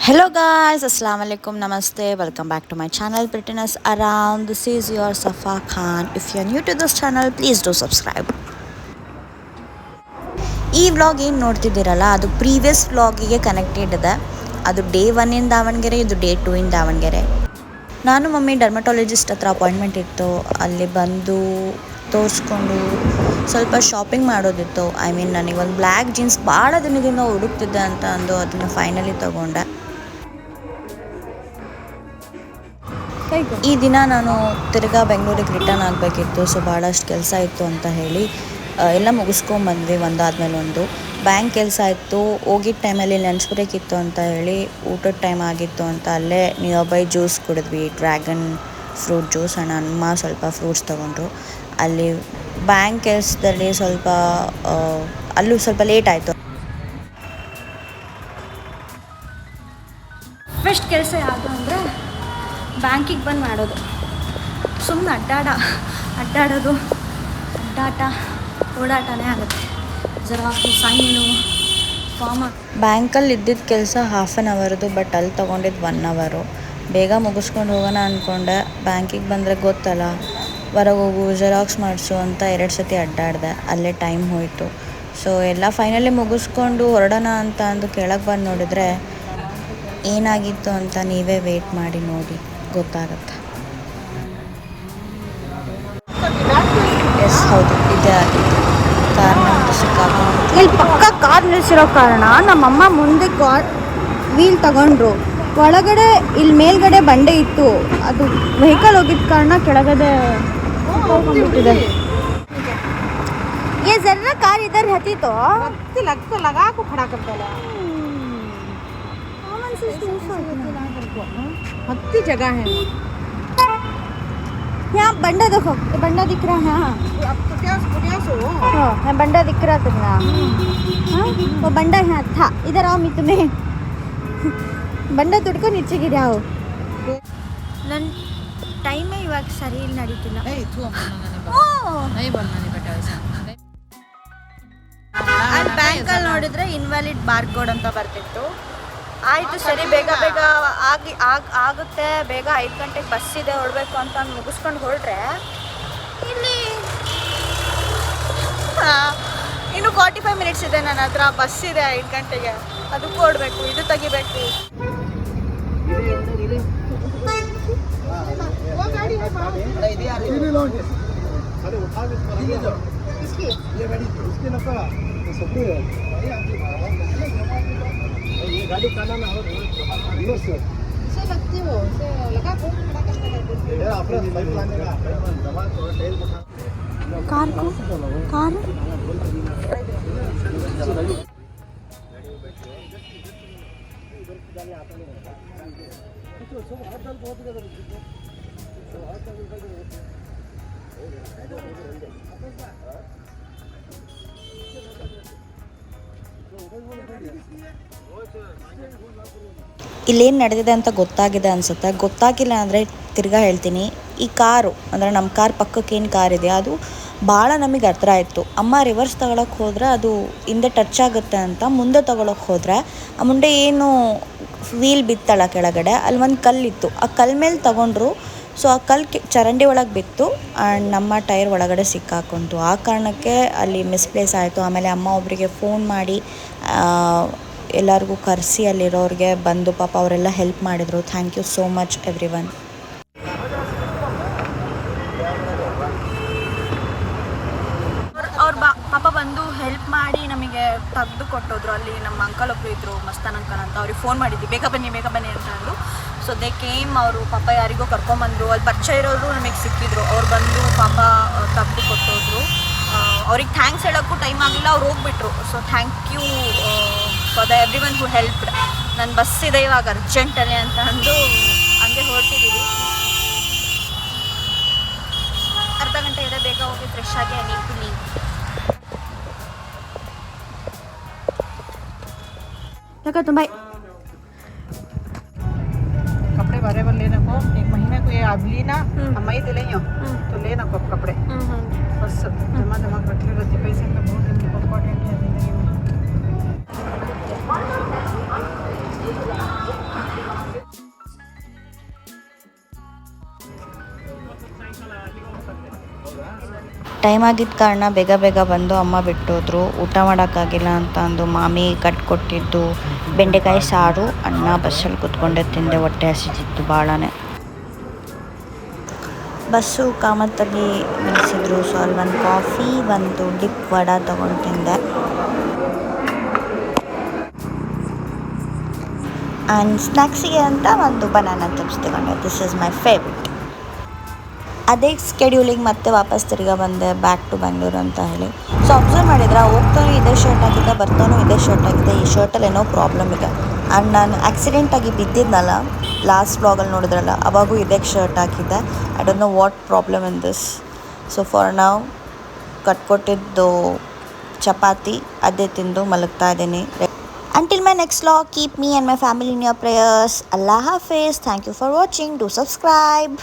Hello guys, Assalamu alaikum, Namaste, welcome back to my channel Prettiness Around. This is your Safa Khan. If you're new to this channel, please do subscribe. ಈ vlog ಏನು ನೋಡ್ತಿದ್ದೀರಲ್ಲ ಅದು previous ವ್ಲಾಗಿಗೆ connected ಇದೆ. ಅದು day 1 ಇನ್ ದಾವಣಗೆರೆ, ಇದು day 2 ಇನ್ ದಾವಣಗೆರೆ. ನಾನು mummy dermatologist ಹತ್ರ appointment ಇತ್ತು, ಅಲ್ಲಿ ಬಂದು ತೋರಿಸ್ಕೊಂಡು ಸ್ವಲ್ಪ ಶಾಪಿಂಗ್ ಮಾಡೋದಿತ್ತು. ನನಗೆ ಒಂದು ಬ್ಲ್ಯಾಕ್ ಜೀನ್ಸ್ ಭಾಳ ದಿನದಿಂದ ಹುಡುಕ್ತಿದ್ದೆ ಅಂತ ಅಂದು ಅದನ್ನು ಫೈನಲಿ ತೊಗೊಂಡೆ. ಈ ದಿನ ನಾನು ತಿರ್ಗಾ ಬೆಂಗಳೂರಿಗೆ ರಿಟರ್ನ್ ಆಗಬೇಕಿತ್ತು. ಸೊ ಭಾಳಷ್ಟು ಕೆಲಸ ಇತ್ತು ಅಂತ ಹೇಳಿ ಎಲ್ಲ ಮುಗಿಸ್ಕೊಂಬಂದ್ವಿ ಒಂದಾದ್ಮೇಲೆ ಒಂದು. ಬ್ಯಾಂಕ್ ಕೆಲಸ ಇತ್ತು, ಹೋಗಿದ್ದ ಟೈಮಲ್ಲಿ ಲಂಚ್ ಬ್ರೇಕ್ ಇತ್ತು ಅಂತ ಹೇಳಿ ಊಟದ ಟೈಮ್ ಆಗಿತ್ತು ಅಂತ ಅಲ್ಲೇ ನಿಯರ್ ಬೈ ಜ್ಯೂಸ್ ಕುಡಿದ್ವಿ, ಡ್ರ್ಯಾಗನ್ ಫ್ರೂಟ್ ಜ್ಯೂಸ್. ಆ್ಯಂಡ್ ಅಮ್ಮ ಸ್ವಲ್ಪ ಫ್ರೂಟ್ಸ್ ತೊಗೊಂಡ್ರು. ಅಲ್ಲಿ ಬ್ಯಾಂಕ್ ಕೆಲಸದಲ್ಲಿ ಅಲ್ಲೂ ಸ್ವಲ್ಪ ಲೇಟ್ ಆಯಿತು. ಫಸ್ಟ್ ಕೆಲಸ ಯಾವುದು ಅಂದರೆ ಬ್ಯಾಂಕಿಗೆ ಬಂದು ಮಾಡೋದು. ಸುಮ್ಮನೆ ಅಡ್ಡಾಡೋದು ಓಡಾಟನೇ ಆಗುತ್ತೆ. Xerox, sign, form. ಬ್ಯಾಂಕಲ್ಲಿ ಇದ್ದಿದ್ದ ಕೆಲಸ 1/2 ಅವರ್ದು, ಬಟ್ ಅಲ್ಲಿ ತೊಗೊಂಡಿದ್ದು 1 ಅವರು. ಬೇಗ ಮುಗಿಸ್ಕೊಂಡು ಹೋಗೋಣ ಅಂದ್ಕೊಂಡೆ. ಬ್ಯಾಂಕಿಗೆ ಬಂದರೆ ಗೊತ್ತಲ್ಲ, ಹೊರಗೆ ಹೋಗು, ಜೆರಾಕ್ಸ್ ಮಾಡಿಸು ಅಂತ 2 ಸತಿ ಅಡ್ಡಾಡಿದೆ. ಅಲ್ಲೇ ಟೈಮ್ ಹೋಯಿತು. ಸೊ ಎಲ್ಲ ಫೈನಲಿ ಮುಗಿಸ್ಕೊಂಡು ಹೊರಡೋಣ ಅಂತ ಅಂದು ಕೆಳಗೆ ಬಂದು ನೋಡಿದರೆ ಏನಾಗಿತ್ತು ಅಂತ ನೀವೇ ವೇಟ್ ಮಾಡಿ ನೋಡಿ, ಗೊತ್ತಾಗುತ್ತೆ. ಎಸ್, ಹೌದು, ಇದೇ ಆಗಿತ್ತು. ಕಾರ್ ನಮ್ಮದು ಸಿಕ್ಕಾಕೊಂಡು ಇಲ್ಲಿ ಪಕ್ಕ ಕಾರ್ ನಿಲ್ಲಿಸಿರೋ ಕಾರಣ ನಮ್ಮಮ್ಮ ಮುಂದೆ ವೀಲ್ ತಗೊಂಡ್ರು. ಒಳಗಡೆ ಇಲ್ಲಿ ಮೇಲ್ಗಡೆ ಬಂಡೆ ಇತ್ತು, ಅದು ವೆಹಿಕಲ್ ಹೋಗಿದ್ದ ಕಾರಣ ಕೆಳಗಡೆ ಹೋಗ್ಬಿಟ್ಟಿದೆ. ये जरा कार इधर रहती तो लगा को खड़ा कर देला. हत्ती जगह है. यहाँ बंडा देखो, ये बंडा दिख रहा है. अब तो क्या सो हाँ, बंडा दिख रहा तुमने. हाँ, वो बंडा यहाँ था. इधर आओ, मैं तुम्हें बंडा तुड़को नीचे गिराओ. ನನ್ನ ಟೈಮೇ ಇವಾಗ ಸರಿ ಇಲ್ಲಿ ನಡೀತಿಲ್ಲ. ಬ್ಯಾಂಕಲ್ಲಿ ನೋಡಿದರೆ ಇನ್ವ್ಯಾಲಿಡ್ ಬಾರ್ಕೋಡ್ ಅಂತ ಬರ್ತಿತ್ತು. ಆಯಿತು ಸರಿ, ಬೇಗ ಆಗುತ್ತೆ, ಬೇಗ 5 ಗಂಟೆಗೆ ಬಸ್ ಇದೆ, ಹೊರಡಬೇಕು ಅಂತ ಮುಗಿಸ್ಕೊಂಡು ಹೊರಟ್ರೆ ಇಲ್ಲಿ ಇನ್ನು 45 ಮಿನಿಟ್ಸ್ ಇದೆ ನನ್ನ ಹತ್ರ. ಬಸ್ ಇದೆ 5 ಗಂಟೆಗೆ, ಅದಕ್ಕೂ ಹೊರಡಬೇಕು, ಇದು ತೆಗಿಬೇಕು. कार ಇಲ್ಲೇನು ನಡೆದಿದೆ ಅಂತ ಗೊತ್ತಾಗಿದೆ ಅನಿಸುತ್ತೆ. ಗೊತ್ತಾಗಿಲ್ಲ ಅಂದರೆ ತಿರ್ಗಾ ಹೇಳ್ತೀನಿ. ಈ ಕಾರು ಅಂದರೆ ನಮ್ಮ ಕಾರ್ ಪಕ್ಕಕ್ಕೆ ಏನು ಕಾರ್ ಇದೆ ಅದು ಭಾಳ ನಮಗೆ ಹತ್ರ ಆಯಿತು. ಅಮ್ಮ ರಿವರ್ಸ್ ತಗೊಳಕ್ಕೆ ಹೋದರೆ ಅದು ಹಿಂದೆ ಟಚ್ ಆಗುತ್ತೆ ಅಂತ ಮುಂದೆ ತಗೊಳಕ್ಕೆ ಹೋದರೆ ಆ ಮುಂದೆ ಏನು ವೀಲ್ ಬಿತ್ತಲ್ಲ ಕೆಳಗಡೆ, ಅಲ್ಲಿ ಒಂದು ಕಲ್ಲಿತ್ತು. ಆ ಕಲ್ಲು ಮೇಲೆ ತಗೊಂಡ್ರು. ಸೊ ಆ ಕಲ್ಲು ಚರಂಡಿ ಒಳಗೆ ಬಿತ್ತು ಆ್ಯಂಡ್ ನಮ್ಮ ಟೈರ್ ಒಳಗಡೆ ಸಿಕ್ಕಾಕೊಂತು. ಆ ಕಾರಣಕ್ಕೆ ಅಲ್ಲಿ ಮಿಸ್ಪ್ಲೇಸ್ ಆಯಿತು. ಆಮೇಲೆ ಅಮ್ಮ ಒಬ್ಬರಿಗೆ ಫೋನ್ ಮಾಡಿ ಎಲ್ಲರಿಗೂ ಕರೆಸಿ ಅಲ್ಲಿರೋರಿಗೆ ಬಂದು ಪಾಪ ಅವರೆಲ್ಲ ಹೆಲ್ಪ್ ಮಾಡಿದರು. Thank you so much everyone. ಅವ್ರು ಪಾಪ ಬಂದು ಹೆಲ್ಪ್ ಮಾಡಿ ನಮಗೆ ತೆಗೆದು ಕೊಟ್ಟೋದ್ರು. ಅಲ್ಲಿ ನಮ್ಮ ಅಂಕಲ್ ಒಬ್ಬರು ಇದ್ದರು, ಮಸ್ತಾನ್ ಅಂಕಲ್ ಅಂತ. ಅವ್ರಿಗೆ ಫೋನ್ ಮಾಡಿದ್ವಿ, ಬೇಗ ಬನ್ನಿ ಅಂತ ಅಂದರು. So they came. ಅವರು ಪಾಪ ಯಾರಿಗೋ ಕರ್ಕೊಂಬಂದರು, ಅಲ್ಲಿ ಪರಿಚಯ ಇರೋರು ನಮಗೆ ಸಿಕ್ಕಿದ್ರು. ಅವ್ರು ಬಂದು ಪಾಪ ತೆಗೆದು ಕೊಟ್ಟೋದ್ರು. ಅವ್ರಿಗೆ ಥ್ಯಾಂಕ್ಸ್ ಹೇಳೋಕ್ಕೂ ಟೈಮ್ ಆಗಿಲ್ಲ, ಅವ್ರು ಹೋಗ್ಬಿಟ್ರು. So thank you for the everyone who helped. ನನ್ನ ಬಸ್ ಇದೆ ಇವಾಗ ಅರ್ಜೆಂಟಲ್ಲಿ ಅಂತ ಅಂದು ಹಂಗೆ ಹೊರಟಿದ್ದೀವಿ. ಅರ್ಧ ಗಂಟೆ ಇದೆ, ಬೇಗ ಹೋಗಿ ಫ್ರೆಶ್ ಆಗಿ ನೀರು लगा तुम भाई कपड़े बराबर लेना को 1 महीने को ये अब ली ना हम ही दिले तो लेना को कपड़े बस जमा रख ले रहती पैसे का बहुत इम्पोर्टेंट है जिंदगी में। ಟೈಮ್ ಆಗಿದ್ದ ಕಾರಣ ಬೇಗ ಬೇಗ ಬಂದು ಅಮ್ಮ ಬಿಟ್ಟೋದ್ರು. ಊಟ ಮಾಡೋಕ್ಕಾಗಿಲ್ಲ ಅಂತ ಅಂದು ಮಾಮಿ ಕಟ್ಕೊಟ್ಟಿದ್ದು ಬೆಂಡೆಕಾಯಿ ಸಾರು ಅನ್ನ ಬಸ್ಸಲ್ಲಿ ಕುತ್ಕೊಂಡೆ ತಿಂದೆ. ಹೊಟ್ಟೆ ಹಸಿತಿತ್ತು ಭಾಳನೇ. ಬಸ್ಸು ಕಾಮತ್ತಲ್ಲಿ ನಿಲ್ಲಿಸಿದ್ರು. ಸೊ ಅಲ್ಲಿ ಒಂದು ಕಾಫಿ, ಒಂದು ಡಿಪ್ ವಡ ತೊಗೊಂಡು ತಿಂದೆ. ಆ್ಯಂಡ್ ಸ್ನ್ಯಾಕ್ಸಿಗೆ ಅಂತ ಒಂದು ಬನಾನಾ ಚಿಪ್ಸ್ ತಗೊಂಡೆ. This is my favourite. ಅದೇ ಸ್ಕೆಡ್ಯೂಲಿಗೆ ಮತ್ತೆ ವಾಪಸ್ ತಿರ್ಗಾ ಬಂದೆ, ಬ್ಯಾಕ್ ಟು ಬೆಂಗಳೂರು ಅಂತ ಹೇಳಿ. ಸೊ ಅಬ್ಸರ್ವ್ ಮಾಡಿದ್ರೆ ಹೋಗ್ತಾನೂ ಇದೇ ಶರ್ಟ್ ಆಗಿದ್ದೆ, ಬರ್ತಾನೂ ಇದೇ ಶರ್ಟ್ ಆಗಿದೆ. ಈ ಶರ್ಟಲ್ಲಿ ಏನೋ ಪ್ರಾಬ್ಲಮ್ ಇದೆ. ಆ್ಯಂಡ್ ನಾನು ಆಕ್ಸಿಡೆಂಟಾಗಿ ಬಿದ್ದಿದ್ನಲ್ಲ, ಲಾಸ್ಟ್ ವ್ಲಾಗಲ್ಲಿ ನೋಡಿದ್ರಲ್ಲ, ಅವಾಗೂ ಇದೇ ಶರ್ಟ್ ಹಾಕಿದ್ದೆ. I don't know what problem in this. So for ನಾವು ಕಟ್ಕೊಟ್ಟಿದ್ದು ಚಪಾತಿ ಅದೇ ತಿಂದು ಮಲಗ್ತಾ ಇದ್ದೀನಿ. Until my next vlog, keep me and my family in your prayers. Allah Hafiz. Thank you for watching. Do subscribe.